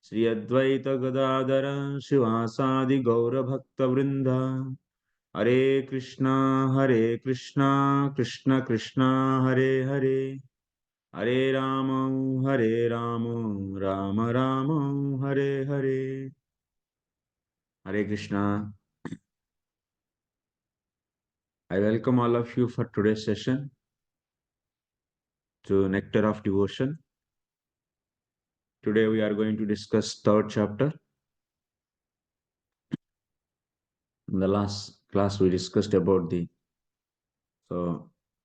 Sri Advaita Gadadara Shivasadi Gaura Bhakta Vrinda. Hare Krishna, Krishna Krishna, Hare Hare. Hare Rama, Rama Rama, Hare Hare. Hare Krishna. I welcome all of you for today's session to Nectar of Devotion. Today we are going to discuss third chapter. In the last class we discussed about the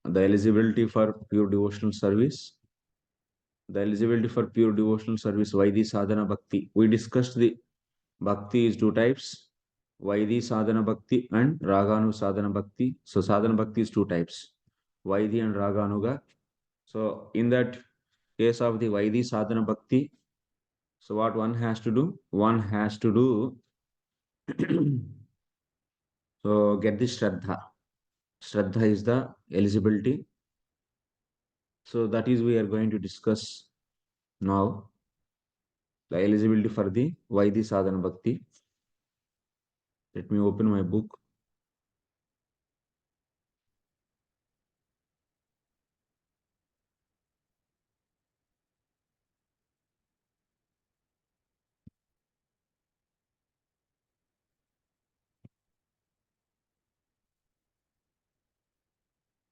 eligibility for pure devotional service. The eligibility for pure devotional service, Vaidhi, Sadhana, Bhakti. We discussed the Bhakti is two types, Vaidhi Sadhana Bhakti and Raganu Sadhana Bhakti. So Sadhana Bhakti is two types, Vaidhi and Raganuga. So in that case of the Vaidhi Sadhana Bhakti, so what one has to do? One has to do so get the Shraddha. Shraddha is the eligibility. So that is we are going to discuss now. The eligibility for the Vaidhi Sadhana Bhakti. Let me open my book.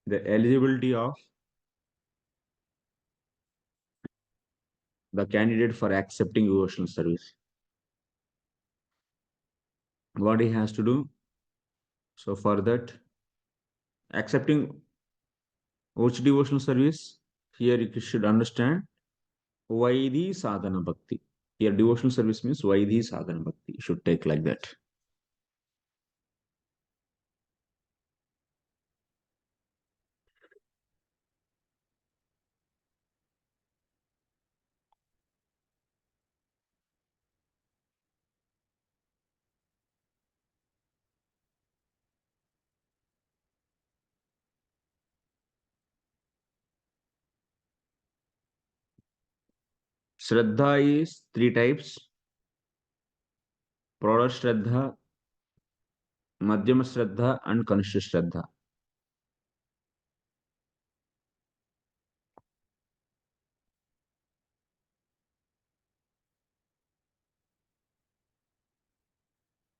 The eligibility of the candidate for accepting devotional service. What he has to do? So for that, accepting which devotional service? Here you should understand Vaidhi Sadhana Bhakti. Here devotional service means Vaidhi Sadhana Bhakti. You should take like that. Shraddha is three types. Pradha Shraddha, Madhyama Shraddha and Kanishta Shraddha.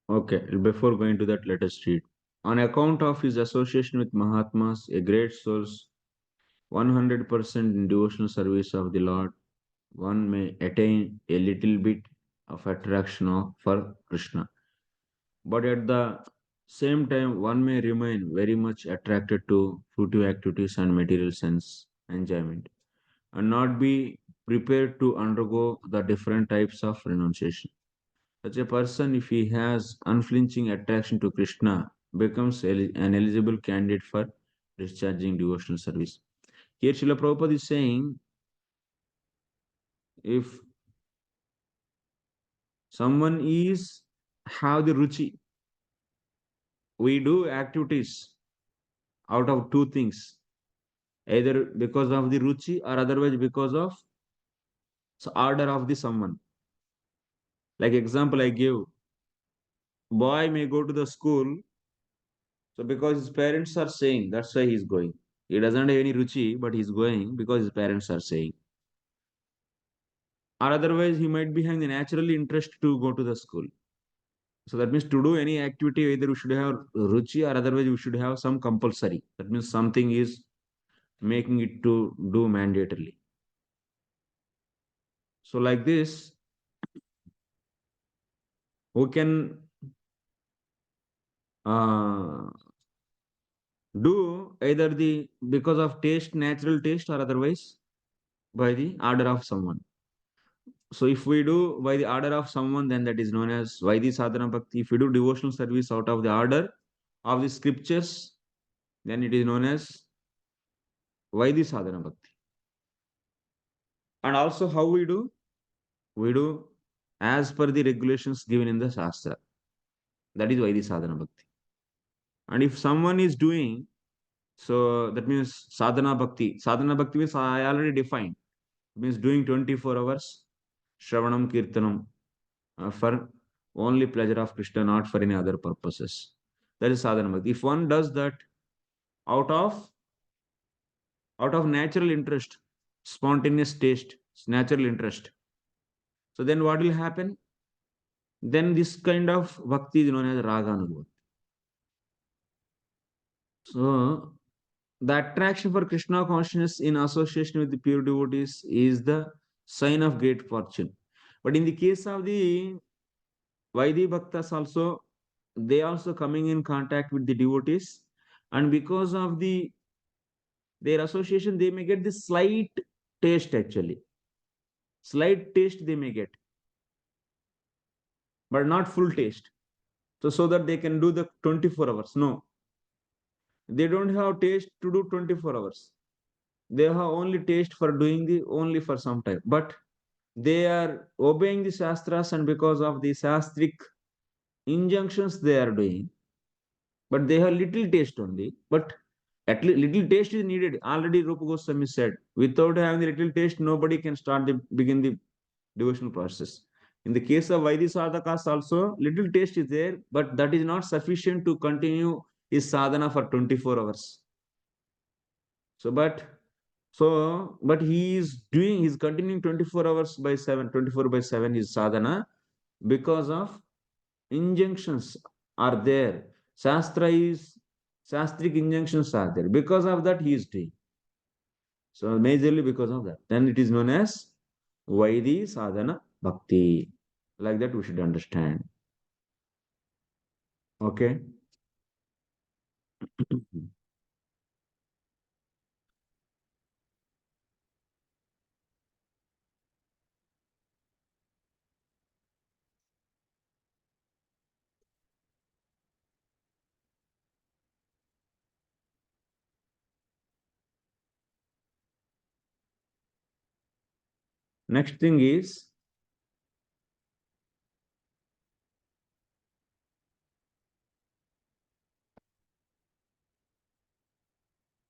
Okay, before going to that, let us read. On account of his association with Mahatmas, a great source, 100% in devotional service of the Lord, one may attain a little bit of attraction for Krishna. But at the same time, one may remain very much attracted to fruitive activities and material sense enjoyment, and not be prepared to undergo the different types of renunciation. Such a person, if he has unflinching attraction to Krishna, becomes an eligible candidate for discharging devotional service. Here, Srila Prabhupada is saying, if someone is have the ruchi, we do activities out of two things, either because of the ruchi or otherwise because of order of the someone. Like example I give, boy may go to the school, so because his parents are saying, that's why he's going. He doesn't have any ruchi, but he's going because his parents are saying. Or otherwise, he might be having a natural interest to go to the school. So that means to do any activity, either we should have ruchi or otherwise we should have some compulsory. That means something is making it to do mandatorily. So like this, we can uh, do either the because of taste, natural taste, or otherwise by the order of someone. So if we do by the order of someone, then that is known as Vaidhi Sadhana Bhakti. If we do devotional service out of the order of the scriptures, then it is known as Vaidhi Sadhana Bhakti. And also how we do? We do as per the regulations given in the Shastra. That is Vaidhi Sadhana Bhakti. And if someone is doing, so that means Sadhana Bhakti. Sadhana Bhakti means I already defined. It means doing 24 hours, Shravanam Kirtanam. for only pleasure of Krishna, not for any other purposes. That is sadhana bhakti. If one does that out of natural interest, spontaneous taste, natural interest, so then what will happen? Then this kind of bhakti is known as raga anubhati. So the attraction for Krishna consciousness in association with the pure devotees is the sign of great fortune. But in the case of the Vaidhi Bhaktas also, they also coming in contact with the devotees, and because of their association, they may get the slight taste actually. Slight taste they may get, but not full taste. So that they can do the 24 hours. No, they don't have taste to do 24 hours. They have only taste for doing the only for some time. But they are obeying the Shastras, and because of the Shastric injunctions they are doing, but they have little taste only. But at least little taste is needed. Already Rupa Goswami said, without having the little taste, nobody can begin the devotional process. In the case of Vaidhi sadhakas also, little taste is there, but that is not sufficient to continue his sadhana for 24 hours. So, but he's continuing 24 hours by 7, 24 by 7 is sadhana because of injunctions are there. Shastric injunctions are there. Because of that, he is doing. So majorly because of that. Then it is known as Vaidhi Sadhana Bhakti. Like that we should understand. Okay. Next thing is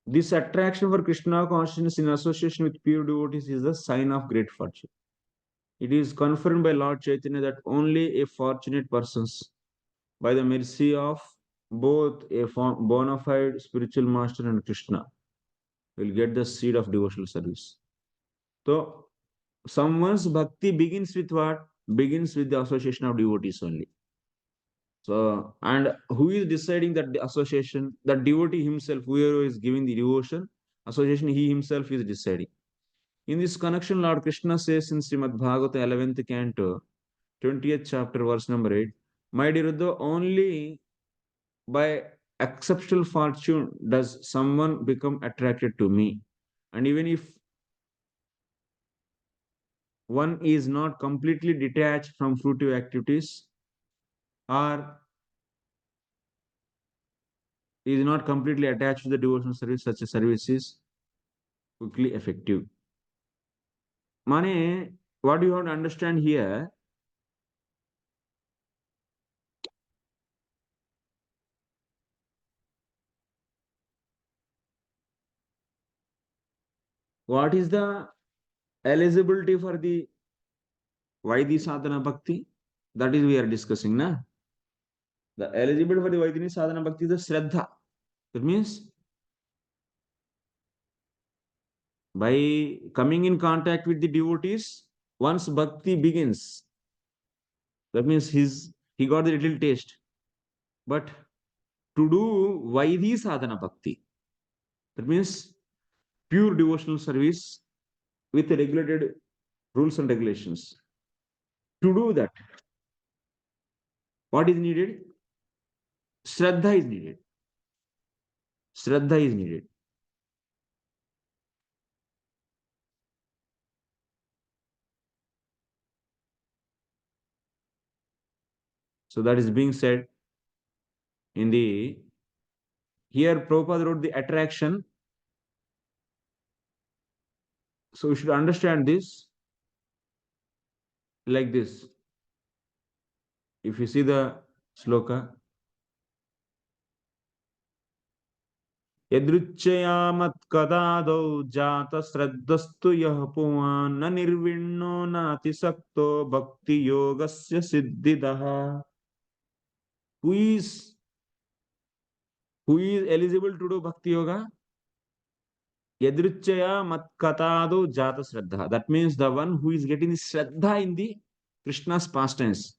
this attraction for Krishna consciousness in association with pure devotees is a sign of great fortune. It is confirmed by Lord Chaitanya that only a fortunate persons, by the mercy of both a bona fide spiritual master and Krishna, will get the seed of devotional service. So, someone's bhakti begins with what? Begins with the association of devotees only. So, and who is deciding that the association? That devotee himself, whoever is giving the devotion, association, he himself is deciding. In this connection, Lord Krishna says in Srimad Bhagavata 11th canto, 20th chapter, verse number 8, my dear Drdha, only by exceptional fortune does someone become attracted to me. And even if one is not completely detached from fruitive activities or is not completely attached to the devotional service, such a service is quickly effective. Mane, what you have to understand here, what is the eligibility for the Vaidhi sadhana bhakti? That is we are discussing, na? The eligibility for the Vaidhi sadhana bhakti is the Sraddha. That means by coming in contact with the devotees, once bhakti begins, that means he got the little taste. But to do Vaidhi sadhana bhakti, that means pure devotional service with regulated rules and regulations. To do that, what is needed? Shraddha is needed. Shraddha is needed. So that is being said in the here Prabhupada wrote the attraction. So we should understand this like this. If you see the sloka, यदृच्छया मत्कदादौ जातश्रद्धस्तु यः पुमान् न निर्विण्णो नातिसक्तो भक्ति योगस्य सिद्धिदः. Who is who is eligible to do bhakti yoga? Yadrichaya matkatado jata Sraddha. That means the one who is getting Shraddha in the Krishna's past tense.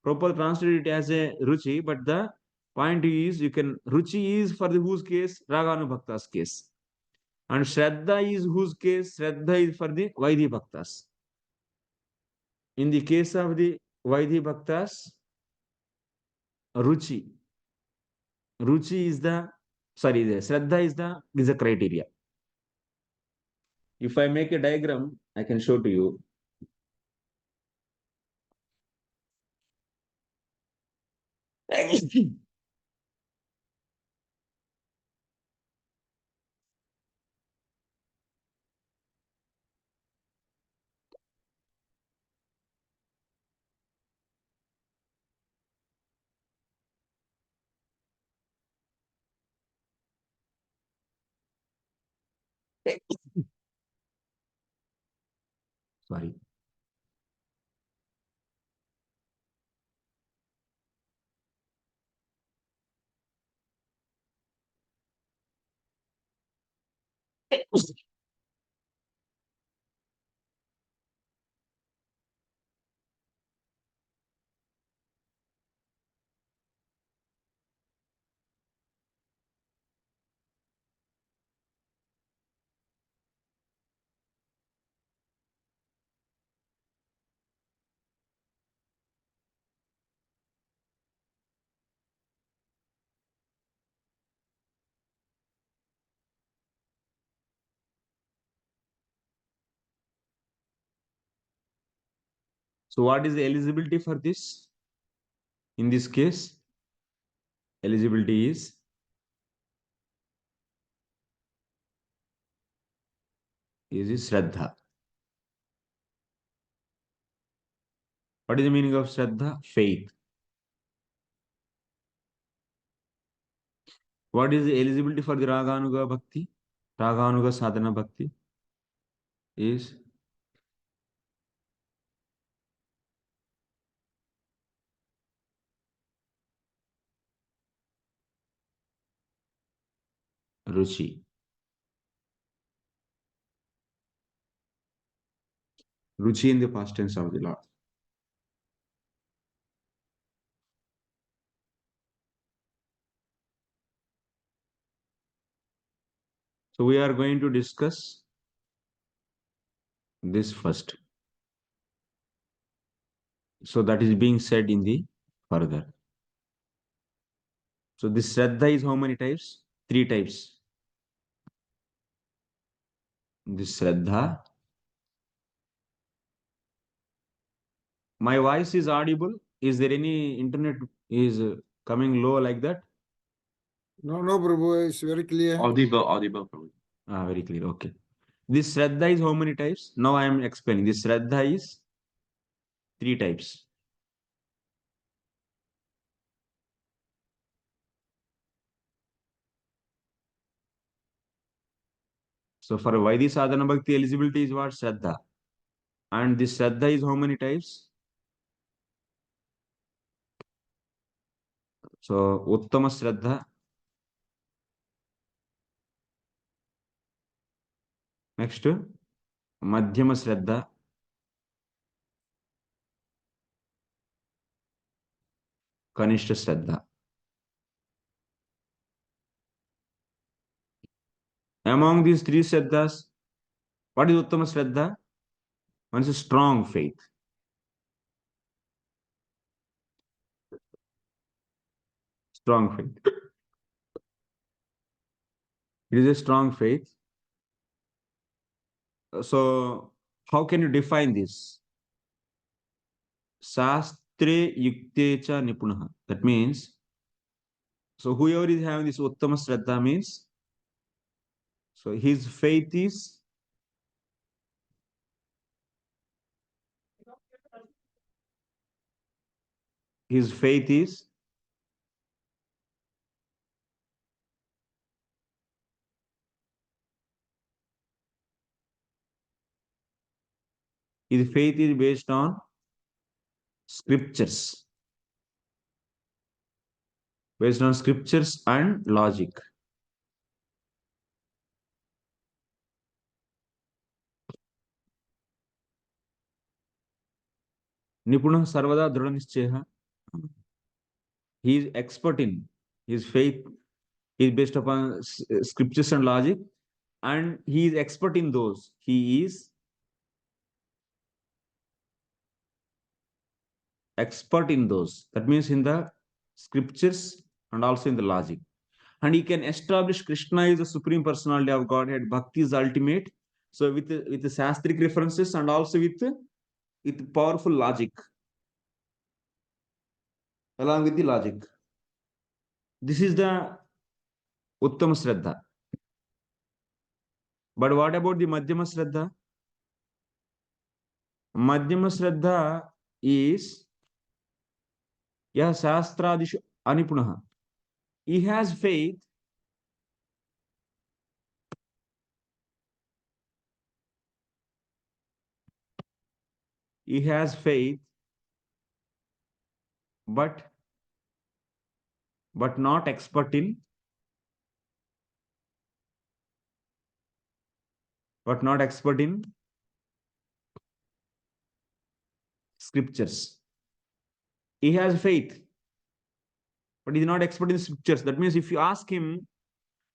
Proper translate it as a Ruchi, but the point is you can Ruchi is for the whose case? Raganu Bhakta's case. And Shraddha is whose case? Shraddha is for the Vaidhi Bhaktas. In the case of the Vaidhi Bhaktas, Ruchi. Ruchi is the the Shraddha is the criteria. If I make a diagram, I can show to you. Sorry. So what is the eligibility for this? In this case, eligibility is Shraddha. What is the meaning of Shraddha? Faith. What is the eligibility for the Raganuga Bhakti? Raganuga Sadhana Bhakti is Ruchi. Ruchi in the past tense of the Lord. So we are going to discuss this first. So that is being said in the further. So this Shraddha is how many types? Three types. This Shraddha. My voice is audible. Is there any internet is coming low like that? No, no, Prabhu, it's very clear. Audible, Prabhu. Very clear. Okay. This Sraddha is how many types? Now I am explaining. This Sraddha is three types. So for Vaidhi Sadhana Bhakti, eligibility is what? Sraddha. And this Sraddha is how many types? So Uttama Sraddha. Next, Madhyama Sraddha. Kanishta Sraddha. Among these three Sraddhas, what is Uttama Sraddha? One is strong faith. Strong faith. It is a strong faith. So how can you define this? Shastre yukte cha nipunaha. That means, so whoever is having this Uttama Sraddha means, so his faith is his faith is His faith is based on scriptures. Based on scriptures and logic. Nipunah sarvada drdha nischayah. He is expert in his faith is based upon scriptures and logic, and he is expert in those. He is expert in those. That means in the scriptures and also in the logic. And he can establish Krishna is the supreme personality of Godhead. Bhakti is ultimate. So with the Shastric references and also with powerful logic. Along with the logic. This is the Uttama Sraddha. But what about the Madhyama Sraddha? Madhyama Sraddha is Yah Shastradishu Anipunah. He has faith. He has faith, but not expert in scriptures. He has faith, but he is not expert in scriptures. That means if you ask him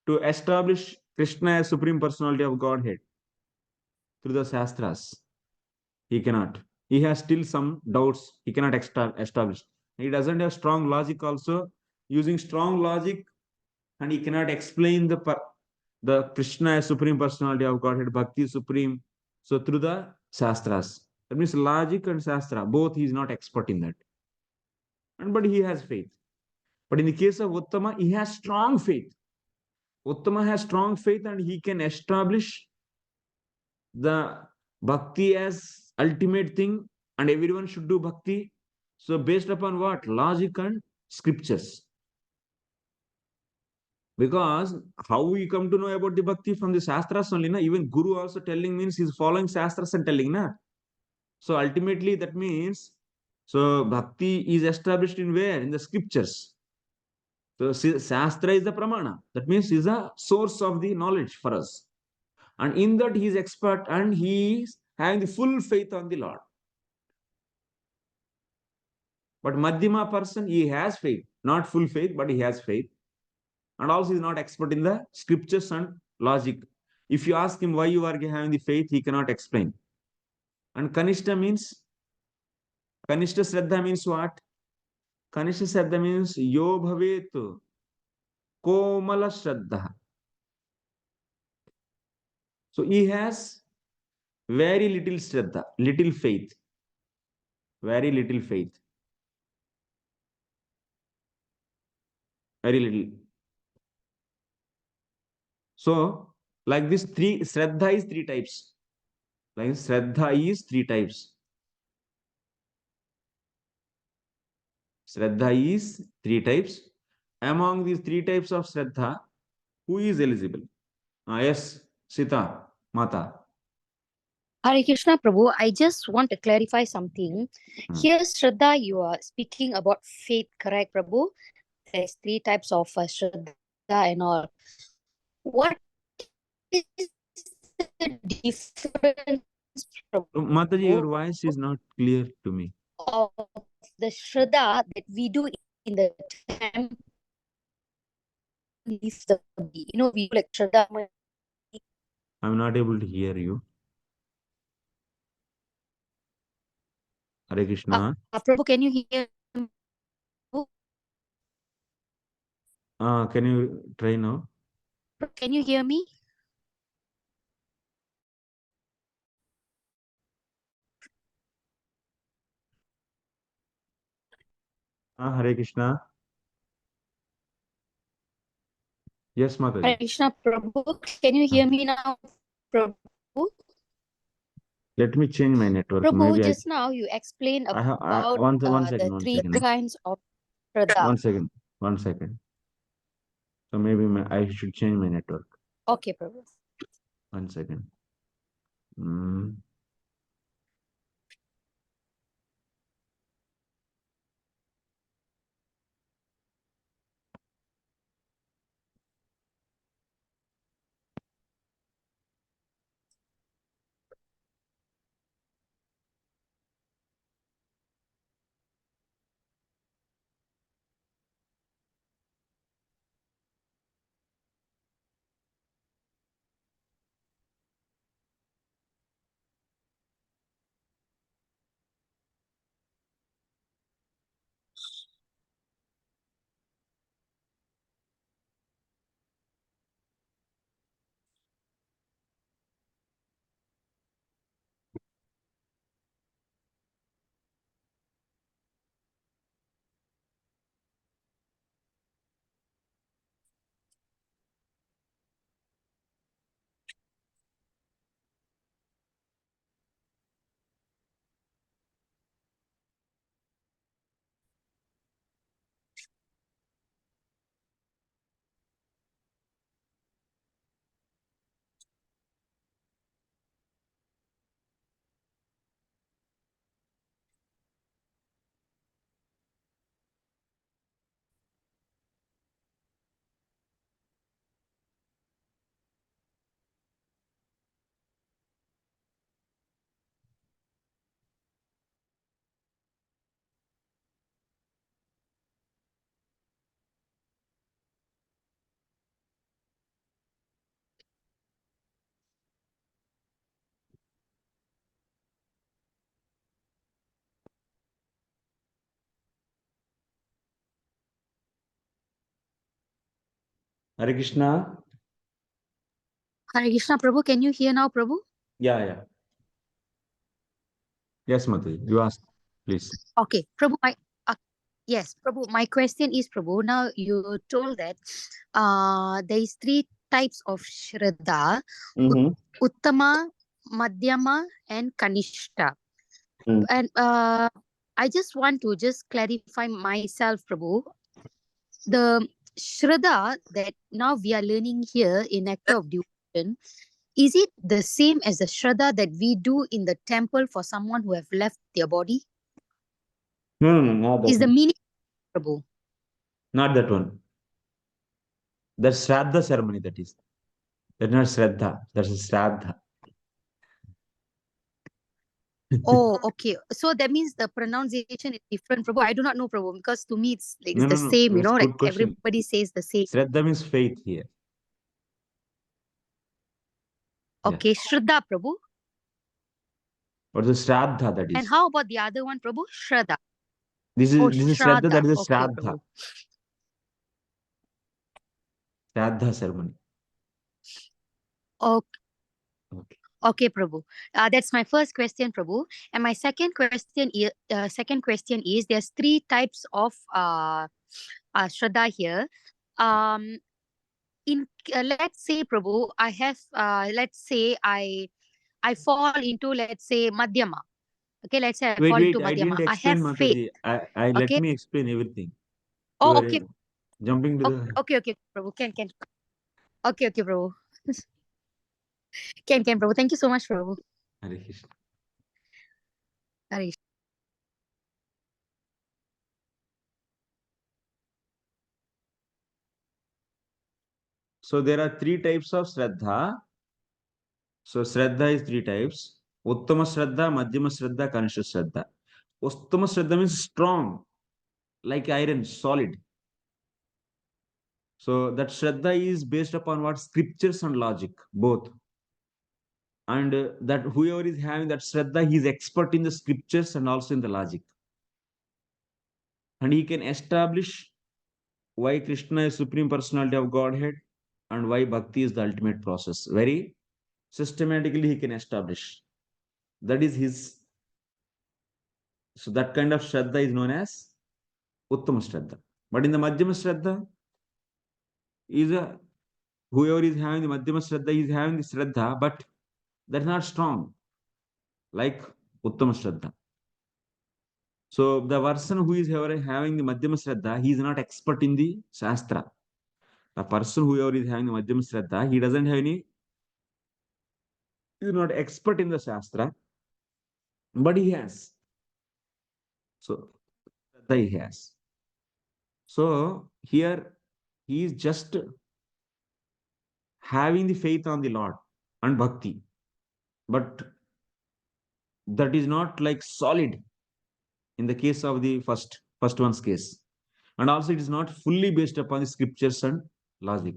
to establish Krishna as supreme personality of Godhead through the Shastras, he cannot. He has still some doubts. He cannot establish. He doesn't have strong logic also. Using strong logic, and he cannot explain the Krishna as supreme personality of Godhead, Bhakti supreme. So through the Shastras. That means logic and Shastra, both he is not expert in that. But he has faith. But in the case of Uttama, he has strong faith. Uttama has strong faith and he can establish the Bhakti as ultimate thing and everyone should do Bhakti. So based upon what? Logic and scriptures. Because how we come to know about the Bhakti from the Shastras only, na? Even Guru also telling means he's following Shastras and telling, na? So ultimately that means, so Bhakti is established in where? In the scriptures. So Shastra is the Pramana. That means is a source of the knowledge for us. And in that he is expert and he is having the full faith on the Lord. But Madhyama person, he has faith. Not full faith, but he has faith. And also is not expert in the scriptures and logic. If you ask him why you are having the faith, he cannot explain. And Kanishta Sraddha means what? Kanishta Sraddha means Yo Bhavet Komala Shraddha. So he has very little Shraddha, little faith. Very little faith. Very little. So, like this, Shraddha is three types. Like Shraddha is three types. Shraddha is three types. Among these three types of Shraddha, who is eligible? Yes, Sita, Mata. Hare Krishna Prabhu, I just want to clarify something. Here, Shraddha, you are speaking about faith, correct, Prabhu? There's three types of Shraddha and all. What is the difference, Prabhu, Mataji, your voice is not clear to me. of the Shraddha that we do in the temple? Leave the body. You know, we do like Shraddha. I'm not able to hear you. Hare Krishna. Prabhu, can you hear me? Can you try now? Can you hear me? Hare Krishna. Yes, Mataji. Hare Krishna Prabhu, can you hear me now, Prabhu? Let me change my network. Prabhu, Maybe just now you explained about one the second, three kinds of Shraddha. One second. So maybe I should change my network. Okay, Prabhu. One second. Hare Krishna. Hare Krishna, Prabhu. Can you hear now, Prabhu? Yeah. Yes, Mataji. You ask, please. Okay, Prabhu. Yes, Prabhu. My question is, Prabhu. Now you told that there is three types of Shraddha: Mm-hmm. Uttama, Madhyama, and Kanishta. Mm. And I just want to just clarify myself, Prabhu. The Shraddha that now we are learning here in Nectar of Devotion, is it the same as the Shraddha that we do in the temple for someone who have left their body? No, not that Is the one. meaning, Prabhu? Not that one. That's Sraddha ceremony, that is. That's not Shraddha. That's a Sraddha. Oh, okay. So that means the pronunciation is different, Prabhu. I do not know, Prabhu, because to me it's like it's the No. same, That's a like good question. everybody says the same. Shraddha means faith here. Yeah. Okay, Shraddha, Prabhu. Or the Sraddha, that And is. how about the other one, Prabhu? Shraddha. This Oh, is Shraddha, that Shraddha. is a Okay, Shraddha. Prabhu. Shraddha ceremony. Okay. Okay. Okay, Prabhu. That's my first question, Prabhu. And my second question is there's three types of Shraddha here. Um, in let's say, Prabhu, I have let's say I fall into, let's say, Madhyama. Okay, let's say I fall into Wait. I Madhyama. didn't I have explain, faith. Mataji. I let Okay. me explain everything. You Oh, are okay. jumping to the Okay, Prabhu. Can. Okay, Prabhu. Can, Prabhu. Thank you so much, Prabhu. Hare Krishna. Hare So there are three types of Shraddha. So Shraddha is three types. Uttama Shraddha, Madhyama Shraddha, Kanishta Shraddha. Uttama Shraddha means strong, like iron, solid. So that Shraddha is based upon what? Scriptures and logic, both. And that whoever is having that Shraddha, he is expert in the scriptures and also in the logic. And he can establish why Krishna is Supreme Personality of Godhead and why Bhakti is the ultimate process. Very systematically he can establish. That is his. So that kind of Shraddha is known as Uttama Shraddha. But in the Madhyama Shraddha, is a whoever is having the Madhyama Shraddha is having the Shraddha, but that's not strong like Uttama Shraddha. So the person who is having the Madhyama Shraddha, he is not expert in the Shastra. The person whoever is having the Madhyama Shraddha, he doesn't have any, he is not expert in the Shastra, but he has. So Shraddha he has. So here he is just having the faith on the Lord and bhakti, but that is not like solid in the case of the first one's case, and also it is not fully based upon the scriptures and logic.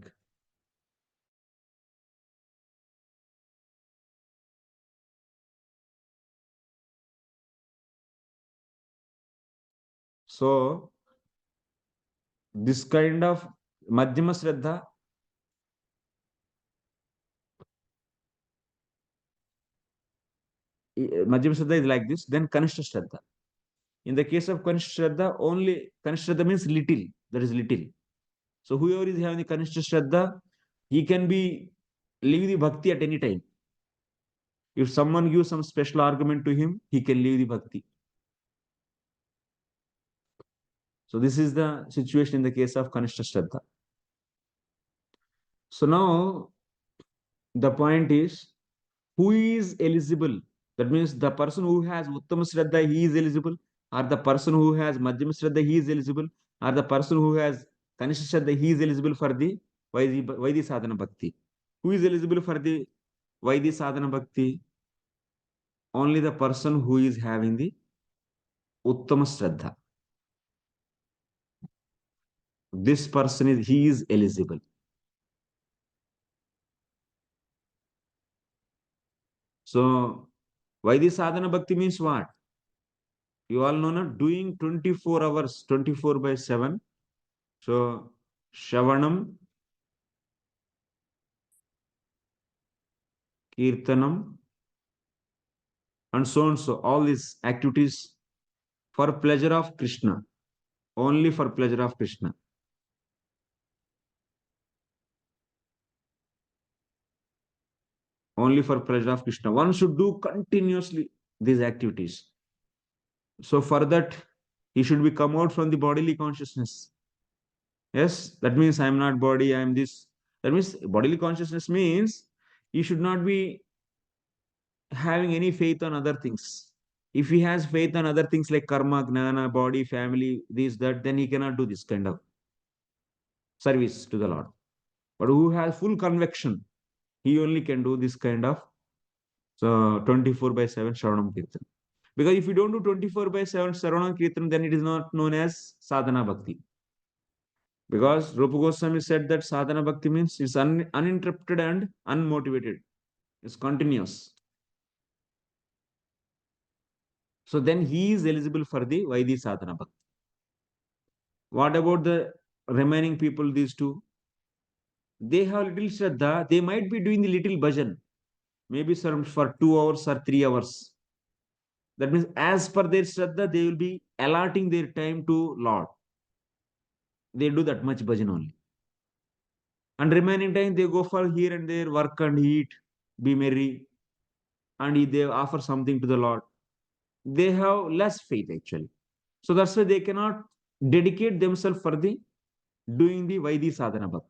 So this kind of madhyama shraddha, madhyama shraddha is like this. Then kanishta shraddha. In the case of kanishta shraddha, only kanishta shraddha means little, that is little. So whoever is having the kanishta shraddha, he can be leave the bhakti at any time. If someone gives some special argument to him, he can leave the bhakti. So this is the situation in the case of kanishta shraddha. So now the point is, who is eligible? That means the person who has uttama shraddha, he is eligible, or the person who has madhyama shraddha, he is eligible, or the person who has kanishta shraddha, he is eligible for the Vaidhi sadhana bhakti. Who is eligible for the Vaidhi sadhana bhakti? Only the person who is having the uttama shraddha. This person is, he is eligible. So Vaidhi sadhana bhakti means what? You all know, not doing 24 hours, 24 by 7. So Shavanam, Kirtanam, and so, all these activities for pleasure of Krishna, only for pleasure of Krishna. Only for pleasure of Krishna. One should do continuously these activities. So for that, he should be come out from the bodily consciousness. Yes, that means I am not body, I am this. That means bodily consciousness means he should not be having any faith on other things. If he has faith on other things like karma, gnana, body, family, this, that, then he cannot do this kind of service to the Lord. But who has full conviction, he only can do this kind of 24/7 Shravanam Kirtan. Because if you don't do 24/7 Shravanam Kirtan, then it is not known as Sadhana Bhakti. Because Rupa Goswami said that Sadhana Bhakti means it's uninterrupted and unmotivated. It's continuous. So then he is eligible for the Vaidhi Sadhana Bhakti. What about the remaining people, these two? They have little Shraddha. They might be doing the little bhajan, maybe for 2 hours or 3 hours. That means as per their Shraddha, they will be allotting their time to Lord. They do that much bhajan only. And remaining time, they go for here and there, work and eat, be merry, and they offer something to the Lord. They have less faith actually. So that's why they cannot dedicate themselves for the doing the Vaidhi Sadhana Bhakti.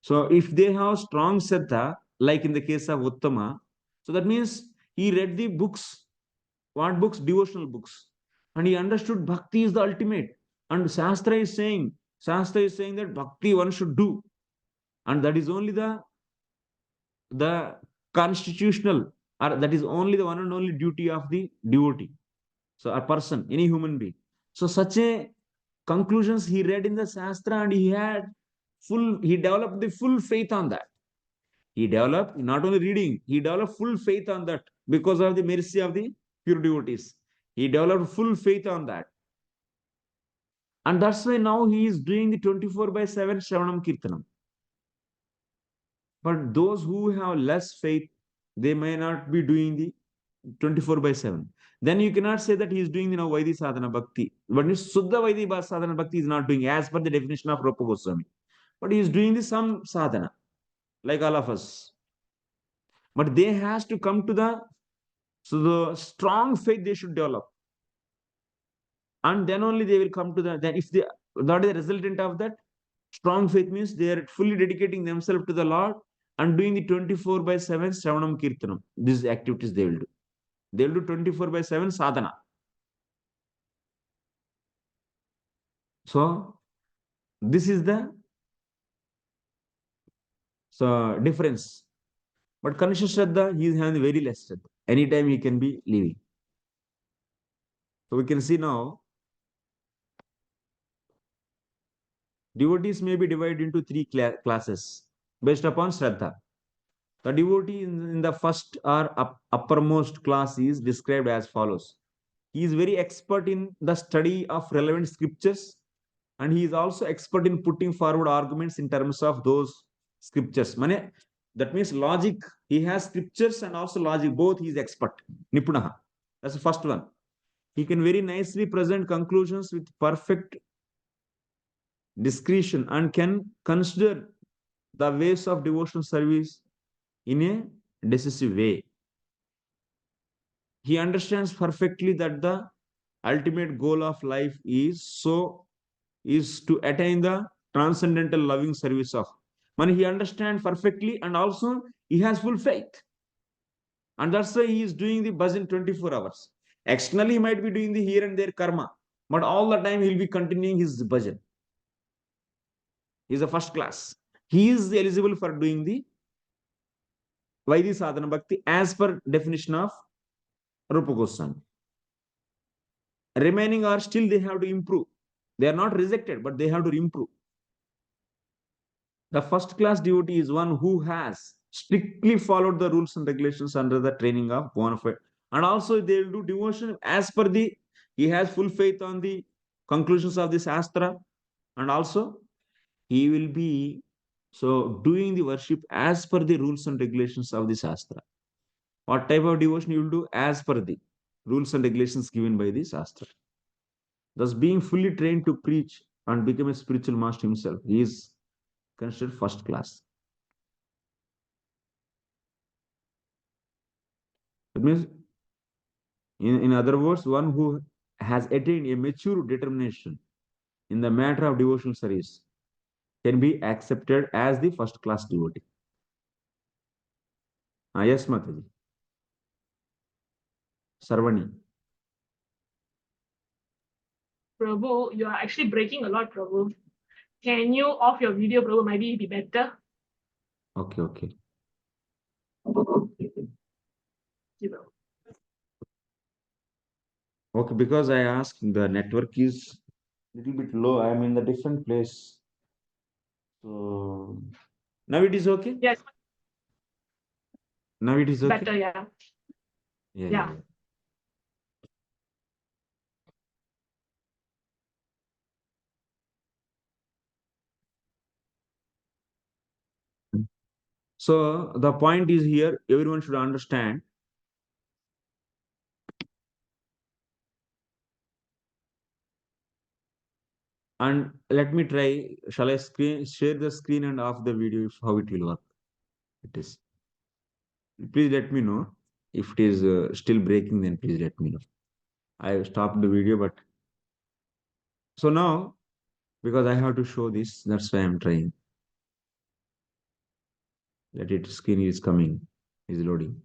So if they have strong Shraddha, like in the case of Uttama, so that means he read the books. What books? Devotional books. And he understood Bhakti is the ultimate. And Shastra is saying that Bhakti one should do. And that is only the constitutional, or that is only the one and only duty of the devotee. So a person, any human being. So such a conclusions he read in the Shastra, and he developed the full faith on that. He developed not only reading, he developed full faith on that because of the mercy of the pure devotees. He developed full faith on that. And that's why now he is doing the 24/7 Shravanam Kirtanam. But those who have less faith, they may not be doing the 24/7. Then you cannot say that he is doing the now Vaidhi Sadhana Bhakti. But Suddha Vaidhi Sadhana Bhakti is not doing as per the definition of Rupa Goswami. But he is doing the some sadhana, like all of us. But they has to come to the strong faith they should develop. And then only they will come to that if they, that is the resultant of that. Strong faith means they are fully dedicating themselves to the Lord and doing the 24/7 Shravanam Kirtanam. These activities they will do. They will do 24/7 sadhana. So this is the difference. But Kanishya Shraddha, he is having very less Shraddha. Anytime he can be leaving. So we can see now, devotees may be divided into three classes based upon Shraddha. The devotee in the first or uppermost class is described as follows. He is very expert in the study of relevant scriptures, and he is also expert in putting forward arguments in terms of those scriptures. That means logic. He has scriptures and also logic. Both he is expert. Nipunaha. That's the first one. He can very nicely present conclusions with perfect discretion and can consider the ways of devotional service in a decisive way. He understands perfectly that the ultimate goal of life is to attain the transcendental loving service of. He understands perfectly, and also he has full faith. And that's why he is doing the bhajan 24 hours. Externally, he might be doing the here and there karma, but all the time he'll be continuing his bhajan. He's a first class. He is eligible for doing the Vaidhi Sadhana Bhakti as per definition of Rupa Goswami. Remaining are still they have to improve. They are not rejected, but they have to improve. The first class devotee is one who has strictly followed the rules and regulations under the training of bona fide. And also they will do devotion as per he has full faith on the conclusions of the Shastra. And also he will be So doing the worship as per the rules and regulations of the Shastra. What type of devotion you will do as per the rules and regulations given by the Shastra. Thus, being fully trained to preach and become a spiritual master himself, he is considered first class. That means, in other words, one who has attained a mature determination in the matter of devotional service can be accepted as the first class devotee. Yes, Mataji. Sarvani. Prabhu, you are actually breaking a lot, Prabhu. Can you off your video, Prabhu? Maybe it'd be better. Okay, okay. Okay, because I asked, the network is a little bit low. I am in the different place. So now it is okay? Yes. Now it is okay? Better, yeah. Yeah. So the point is here, everyone should understand. And let me try, shall I share the screen and off the video, how it will work? It is. Please let me know. If it is still breaking, then please let me know. I stopped the video, but so now, because I have to show this, that's why I'm trying. Let it screen is coming, is loading.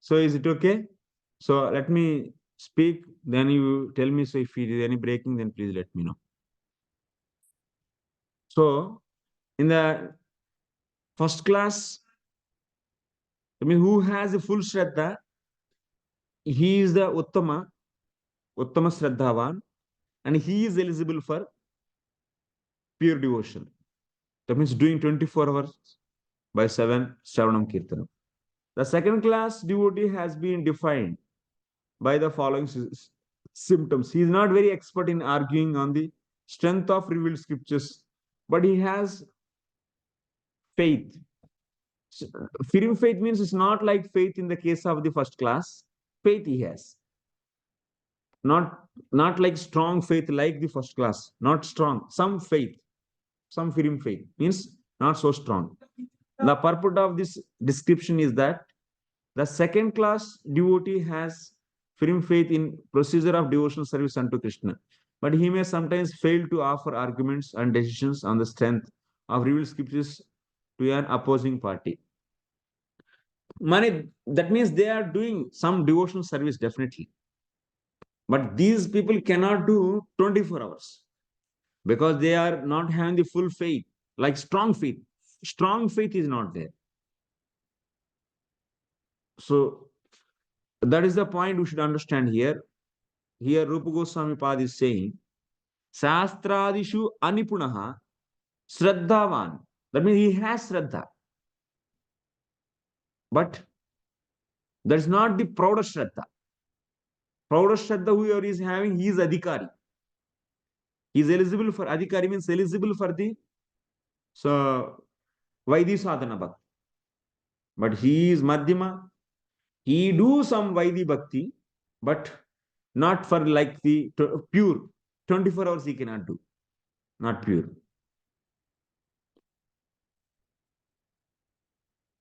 So is it okay? So let me speak, then you tell me. So if it is any breaking, then please let me know. So in the first class, I mean, who has a full Shraddha, he is the Uttama Shraddhavan, and he is eligible for pure devotion. That means doing 24 hours by 7 Shravanam Kirtanam. The second class devotee has been defined by the following symptoms. He is not very expert in arguing on the strength of revealed scriptures, but he has faith. Firm faith means it's not like faith in the case of the first class. Faith he has. Not like strong faith like the first class. Not strong. Some faith. Some firm faith. Means not so strong. The purport of this description is that the second class devotee has firm faith in procedure of devotional service unto Krishna, but he may sometimes fail to offer arguments and decisions on the strength of revealed scriptures to an opposing party. That means they are doing some devotional service definitely, but these people cannot do 24 hours because they are not having the full faith, like strong faith. Strong faith is not there. So that is the point we should understand here. Here Rupa Goswami Pad is saying, Shastradishu anipunaha Sraddhavan. That means he has Sraddha. But that is not the proudest Shraddha. Proudest Shraddha whoever is having, he is Adhikari. He is eligible for Adhikari, means eligible for the Vaidhi Sadhana Bhakti. But he is Madhyama. He do some Vaidhi Bhakti, but not for like the pure. 24 hours he cannot do. Not pure.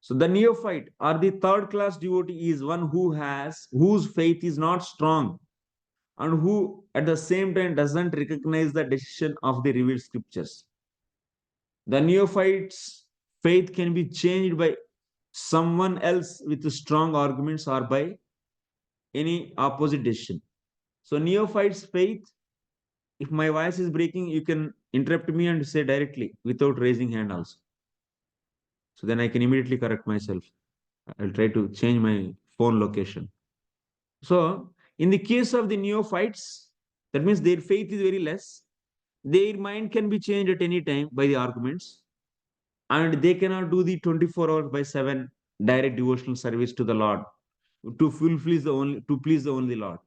So the neophyte or the third class devotee is one whose faith is not strong and who at the same time doesn't recognize the decision of the revealed scriptures. The neophyte's faith can be changed by someone else with strong arguments or by any opposite decision. So neophyte's faith, if my voice is breaking, you can interrupt me and say directly without raising hand also. So then I can immediately correct myself. I'll try to change my phone location. So, in the case of the neophytes, that means their faith is very less. Their mind can be changed at any time by the arguments, and they cannot do the 24 hours by 7 direct devotional service to the Lord to please the only Lord.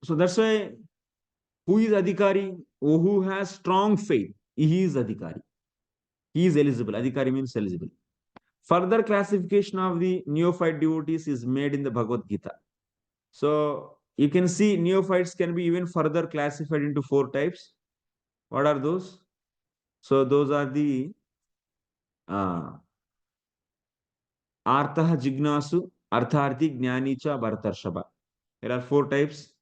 So that's why who is Adhikari? Who has strong faith? He is Adhikari. He is eligible. Adhikari means eligible. Further classification of the neophyte devotees is made in the Bhagavad Gita. So you can see neophytes can be even further classified into 4 types. What are those? So those are the Artha Jignasu, Artharthi, Jnani cha, Bhartarshaba. There are 4 types.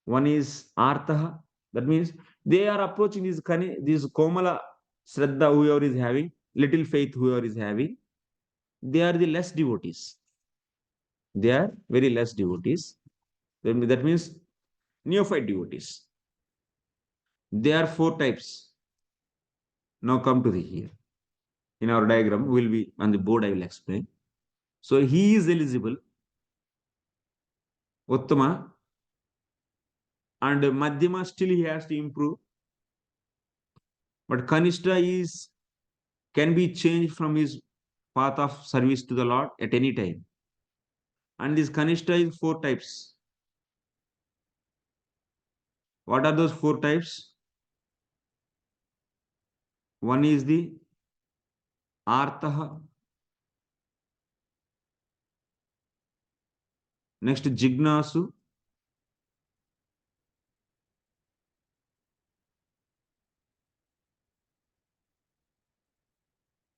One is Artha, that means they are approaching this Komala Sraddha, whoever is having, little faith, whoever is having. They are the less devotees. They are very less devotees. That means neophyte devotees. There are 4 types. Now come to the here. In our diagram, will be on the board, I will explain. So he is eligible, Uttama, and Madhyama still he has to improve. But Kanishta can be changed from his path of service to the Lord at any time. And this Kanishta is 4 types. What are those 4 types? One is the Artaha. Next, Jignasu.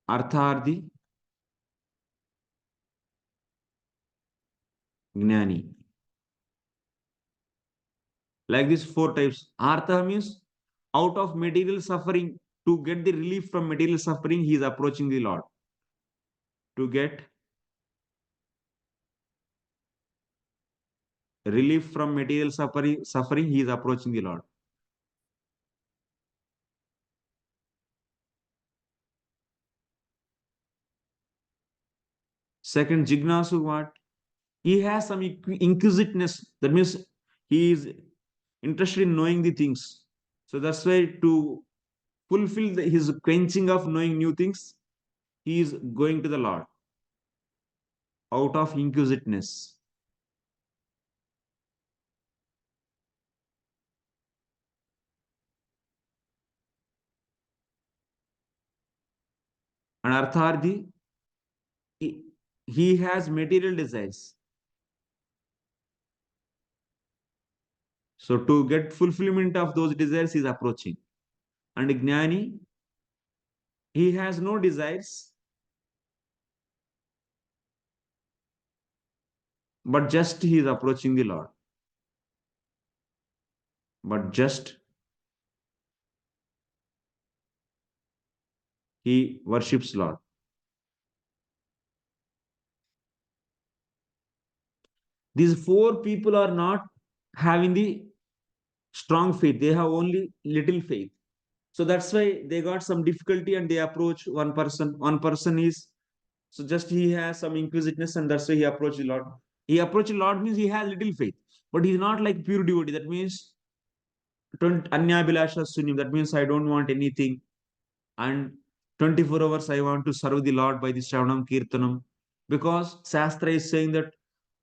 Arthardi. Gnani. Like this 4 types. Artha means out of material suffering, to get the relief from material suffering, he is approaching the Lord. To get relief from material suffering, he is approaching the Lord. Second, Jignasu, what? He has some inquisitiveness. That means he is interested in knowing the things. So that's why to fulfill his quenching of knowing new things, he is going to the Lord out of inquisitiveness. And Arthardi, he has material desires. So to get fulfillment of those desires, he is approaching. And Gnani, he has no desires, but just he is approaching the Lord. But just he worships Lord. These 4 people are not having the strong faith. They have only little faith. So that's why they got some difficulty and they approach one person. One person is, so just he has some inquisitiveness and that's why he approached the Lord. He approached the Lord means he has little faith, but he's not like pure devotee. That means Anyabilasha Sunim. That means I don't want anything. And 24 hours I want to serve the Lord by the Shravanam Kirtanam. Because Shastra is saying that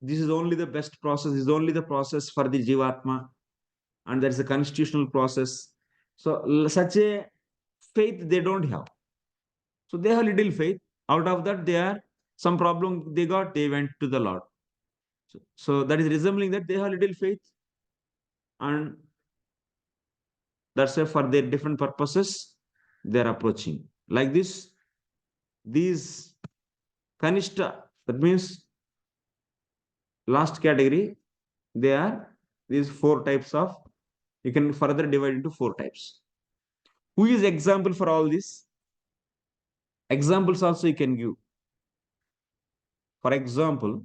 this is only the best process, is only the process for the Jivatma. And there is a constitutional process. So such a faith they don't have. So they have little faith. Out of that, they are some problem they got, they went to the Lord. So that is resembling that they have little faith. And that's why for their different purposes, they are approaching. Like this, these Kanishta, that means last category, they are these 4 types of, you can further divide into 4 types. Who is example for all this? Examples also you can give. For example,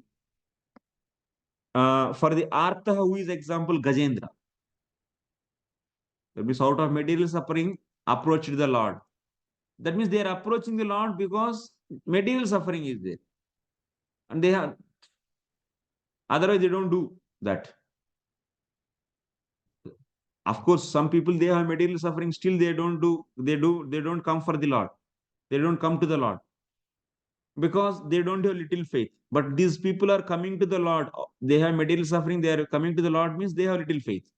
for the Artha, who is example Gajendra. That means out of material suffering, approached the Lord. That means they are approaching the Lord because material suffering is there. And they have, otherwise they don't do that. Of course, some people, they have material suffering, still they don't come for the Lord. They don't come to the Lord because they don't have little faith. But these people are coming to the Lord. They have material suffering, they are coming to the Lord, means they have little faith.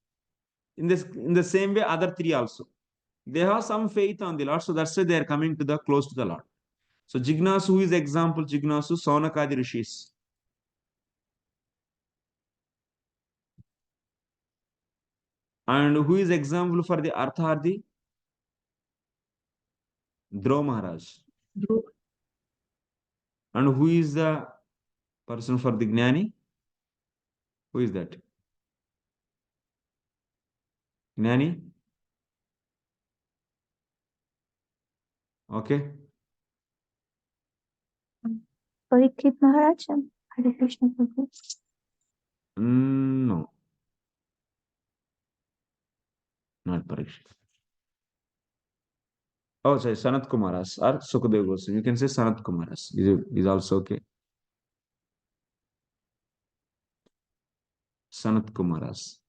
In the same way, other three also. They have some faith on the Lord, so that's why they are coming to the close to the Lord. So Jignasu, who is example? Jignasu, Saunakadi Rishis. And who is example for the Arthardi? Dhruv Maharaj. Dhruv. And who is the person for the Gnani? Who is that? Gnani? Okay. Parikshit Maharaj, Hare Krishna Prabhu. No, not Parikshit. Oh, sorry, Sanat Kumaras or Sukadev Goswami. You can say Sanat Kumaras. Is also okay. Sanat Kumaras.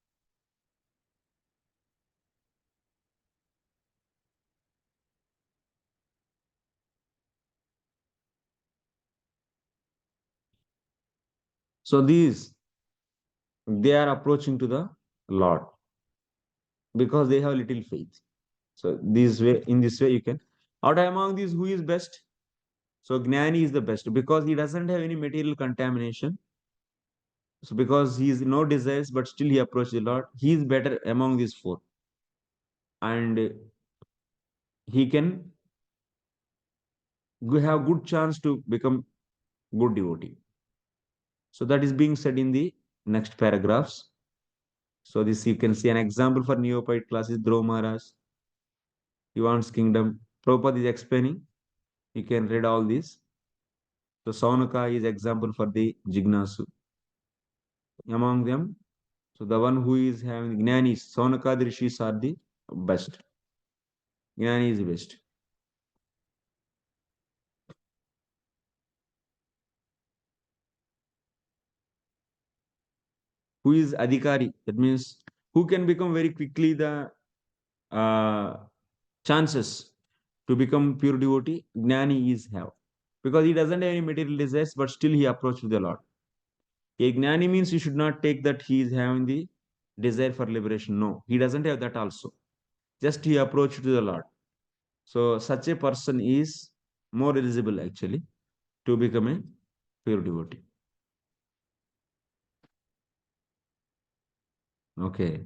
So they are approaching to the Lord because they have little faith. So in this way, you can. Out among these, who is best? So Gnani is the best because he doesn't have any material contamination. So because he is no desires, but still he approached the Lord, he is better among these four. And he can have good chance to become good devotee. So that is being said in the next paragraphs. So this you can see an example for neophyte class is Dhruv Maharaj. He wants kingdom. Prabhupada is explaining. You can read all this. So Saunaka is example for the Jignasu. Among them, so the one who is having Gnani, Saunaka, the Rishis are the best. Gnani is the best. Who is Adhikari? That means who can become very quickly the chances to become pure devotee. Gnani is have. Because he doesn't have any material desires, but still he approached the Lord. A Gnani means you should not take that he is having the desire for liberation. No, he doesn't have that also. Just he approached to the Lord. So such a person is more eligible actually to become a pure devotee. Okay.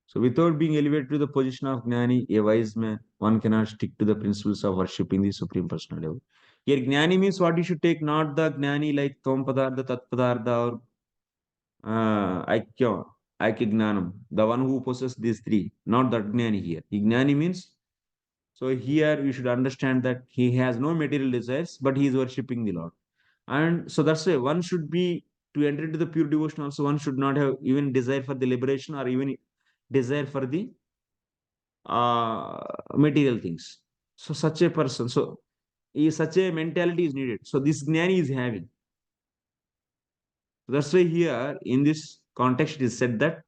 So without being elevated to the position of Gnani, a wise man, one cannot stick to the principles of worshipping the Supreme Personality. Here Gnani means what you should take, not the Gnani like Tom Padartha, Tat Padartha or Aikya, Aikignanam, the one who possesses these three, not that Gnani here. Gnani means, so here you should understand that he has no material desires, but he is worshipping the Lord. And so that's why one should be, to enter into the pure devotion also, one should not have even desire for the liberation or even desire for the material things. So such a person, so such a mentality is needed. So this Gnani is having. That's why here in this context it is said that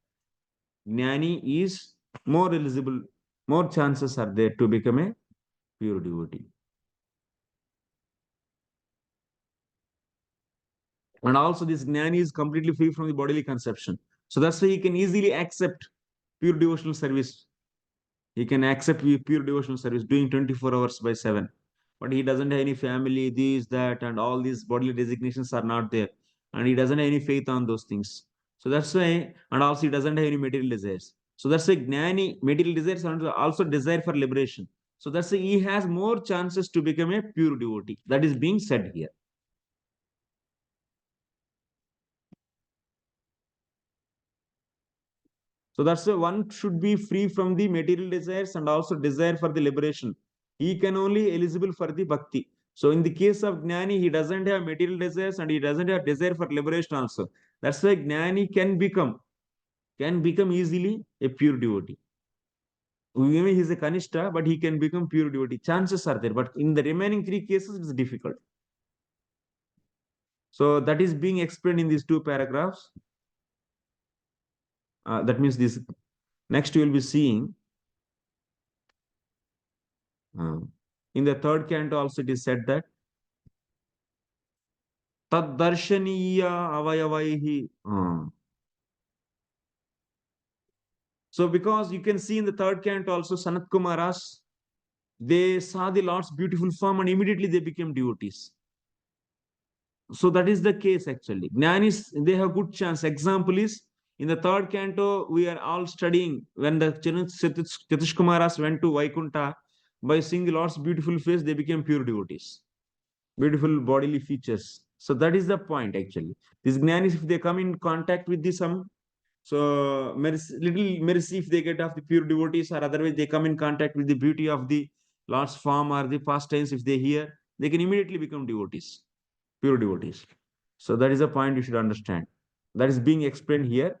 Gnani is more eligible, more chances are there to become a pure devotee. And also this Gnani is completely free from the bodily conception. So that's why he can easily accept pure devotional service. He can accept pure devotional service doing 24 hours by 7. But he doesn't have any family, this, that, and all these bodily designations are not there. And he doesn't have any faith on those things. So that's why, and also he doesn't have any material desires. So that's why Gnani, material desires, and also desire for liberation. So that's why he has more chances to become a pure devotee. That is being said here. So that's why one should be free from the material desires and also desire for the liberation. He can only eligible for the bhakti. So in the case of Jnani, he doesn't have material desires and he doesn't have desire for liberation also. That's why Jnani can become easily a pure devotee. Even he's a Kanishta, but he can become pure devotee. Chances are there, but in the remaining three cases, it's difficult. So that is being explained in these two paragraphs. That means this. Next, you will be seeing in the third canto also it is said that tad darshaniya avayavaihi. So because you can see in the third canto also Sanat Kumaras, they saw the Lord's beautiful form and immediately they became devotees. So that is the case actually. Jnanis, they have good chance. Example is in the third canto, we are all studying when the Chatush Kumaras went to Vaikunta, by seeing the Lord's beautiful face, they became pure devotees. Beautiful bodily features. So that is the point actually. These Jnanis, if they come in contact with the some, so little mercy if they get of the pure devotees, or otherwise they come in contact with the beauty of the Lord's form or the pastimes, if they hear, they can immediately become devotees, pure devotees. So that is a point you should understand. That is being explained here.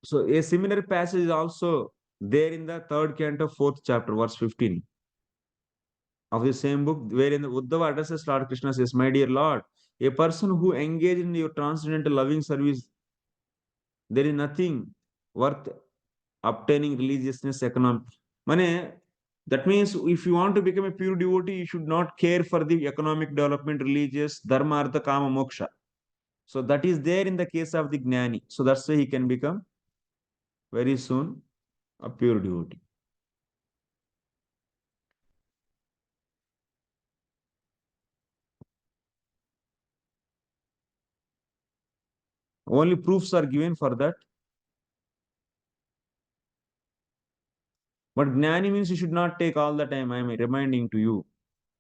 So a similar passage is also there in the third canto, fourth chapter, verse 15 of the same book, wherein Uddhava addresses Lord Krishna, says, "My dear Lord, a person who engaged in your transcendental loving service, there is nothing worth obtaining religiousness, economic. Mane, that means if you want to become a pure devotee, you should not care for the economic development, religious, dharma, artha, kama, moksha. So that is there in the case of the Jnani. So that's why he can become very soon a pure devotee. Only proofs are given for that. But Jnani means you should not take all the time. I am reminding to you.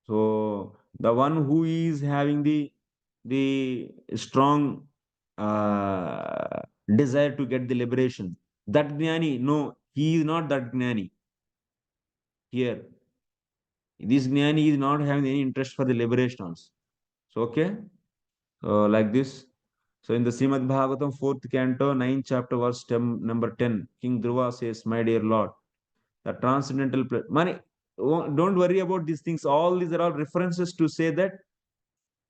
So the one who is having the strong desire to get the liberation, that Jnani, no, he is not that Jnani. Here, this Jnani is not having any interest for the liberation also. So okay, so like this. So in the Srimad Bhagavatam, 4th canto, 9th chapter, verse number 10, King Dhruva says, "My dear Lord, the transcendental money, don't worry about these things. All these are all references to say that.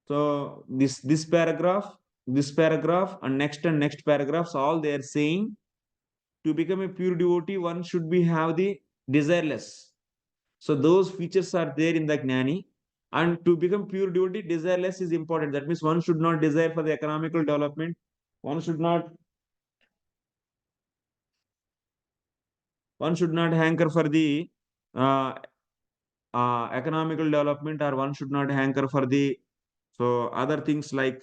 So this paragraph, and next paragraphs, all they are saying, to become a pure devotee, one should be have the desireless. So those features are there in the Jnani. And to become pure devotee, desireless is important. That means one should not desire for the economical development. One should not hanker for the uh, economical development, or one should not hanker for the other things like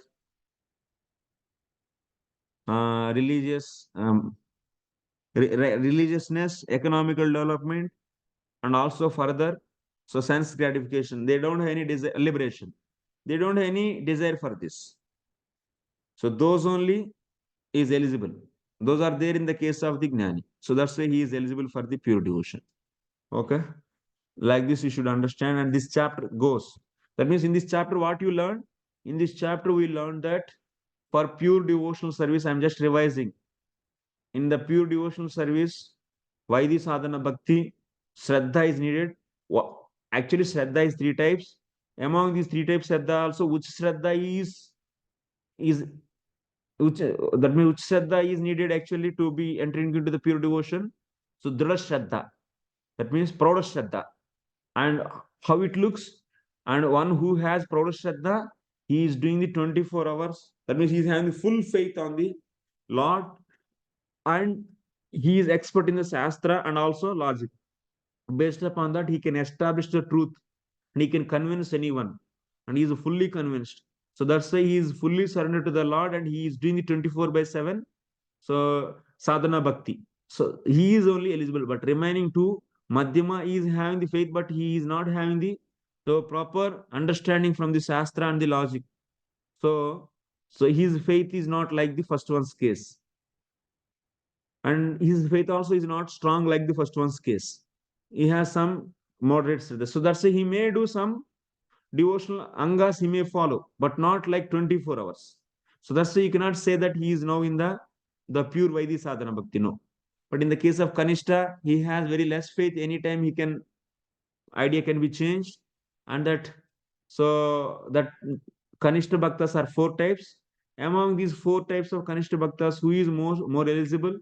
religious religiousness, economical development, and also further sense gratification. They don't have any desire, liberation. They don't have any desire for this. So those only is eligible. Those are there in the case of the Jnani. So that's why he is eligible for the pure devotion. Okay. Like this you should understand, and this chapter goes. That means in this chapter what you learn? In this chapter we learned that for pure devotional service, I'm just revising. In the pure devotional service, Vaidhi, Sadhana, Bhakti, Sraddha is needed. Actually, Sraddha is three types. Among these three types, Sraddha also, which Sraddha is which that means which Sraddha is needed actually to be entering into the pure devotion. So Drdha Sraddha, that means Prouಢ Shraddha. And how it looks, and one who has Prouಢ Shraddha, he is doing the 24 hours. That means he is having full faith on the Lord, and he is expert in the Shastra and also logic. Based upon that, he can establish the truth and he can convince anyone, and he is fully convinced. So that's why he is fully surrendered to the Lord and he is doing the 24/7. So sadhana bhakti. So he is only eligible, but remaining two, Madhyama is having the faith, but he is not having the proper understanding from the Shastra and the logic. So his faith is not like the first one's case. and his faith also is not strong like the first one's case. He has some moderate Sraddha. So that's why he may do some devotional angas he may follow, but not like 24 hours. So that's why you cannot say that he is now in the pure Vaidhi sadhana bhakti. No. But in the case of Kanishta, he has very less faith. Anytime he can, idea can be changed. And that, so that Kanishta bhaktas are 4 types. Among these 4 types of Kanishta bhaktas, who is more eligible?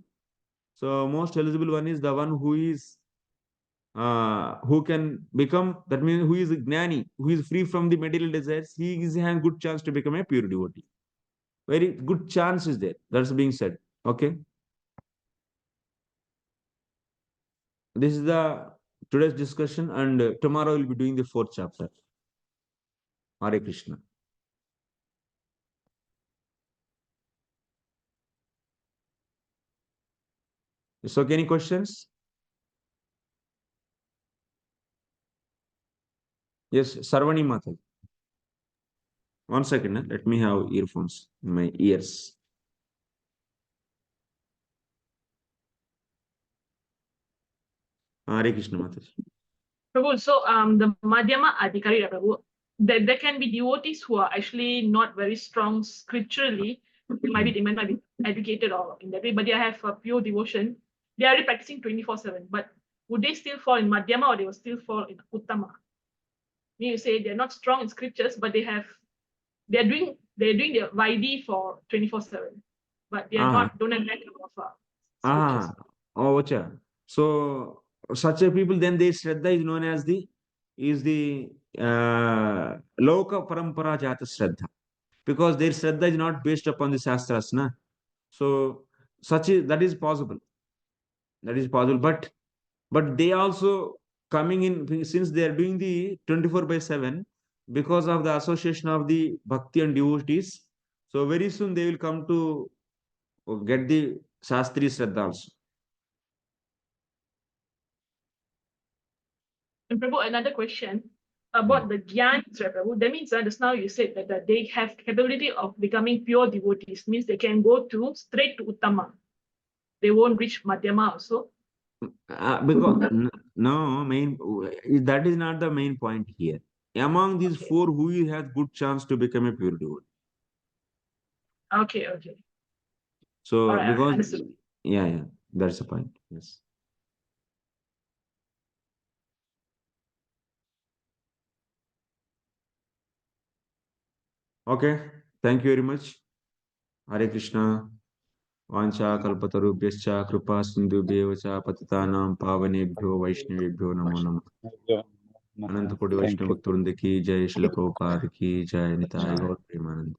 So most eligible one is the one who can become, that means who is gnani, who is free from the material desires. He has good chance to become a pure devotee. Very good chance is there. That's being said. Okay. This is the today's discussion, and tomorrow we'll be doing the 4th chapter. Hare Krishna. So, any questions? Yes, Sarvani Mata. 1 second. Let me have earphones in my ears. Hare Krishna Mata. Prabhu, so the Madhyama Adhikari, Prabhu, there can be devotees who are actually not very strong scripturally. They might not be educated or in that way, but they have a pure devotion. They are already practicing 24/7. But would they still fall in Madhyama, or they will still fall in Uttama? You say they're not strong in scriptures, but they're doing their Vaidhi for 24/7, but they are don't have that kind of scriptures. Oh, acha. So such a people, then their Shraddha is known as the Loka Parampara Jata Shraddha, because their Shraddha is not based upon the Shastras, na. So that is possible. That is possible, but they also coming in, since they are doing the 24/7 because of the association of the bhakti and devotees. So very soon they will come to get the Shastri Shraddha also. And Prabhu, another question about the Gyanis, right, Prabhu? That means just now you said that they have capability of becoming pure devotees, means they can go straight to Uttama. They won't reach Madhyama also. Because that is not the main point here. Among these 4, who has good chance to become a pure devotee? Okay. So All right, because understood. yeah, that's the point. Yes. Okay. Thank you very much. Hare Krishna. Vancha kalpatarubhyascha kripa sindhubhyev cha patitanam pavanebhyo vaishnavebhyo namo namah. अनंत कोटि वैष्णव भक्तवृंद की जय, श्रील प्रभुपाद की जय, निताय गौर प्रेमानंद।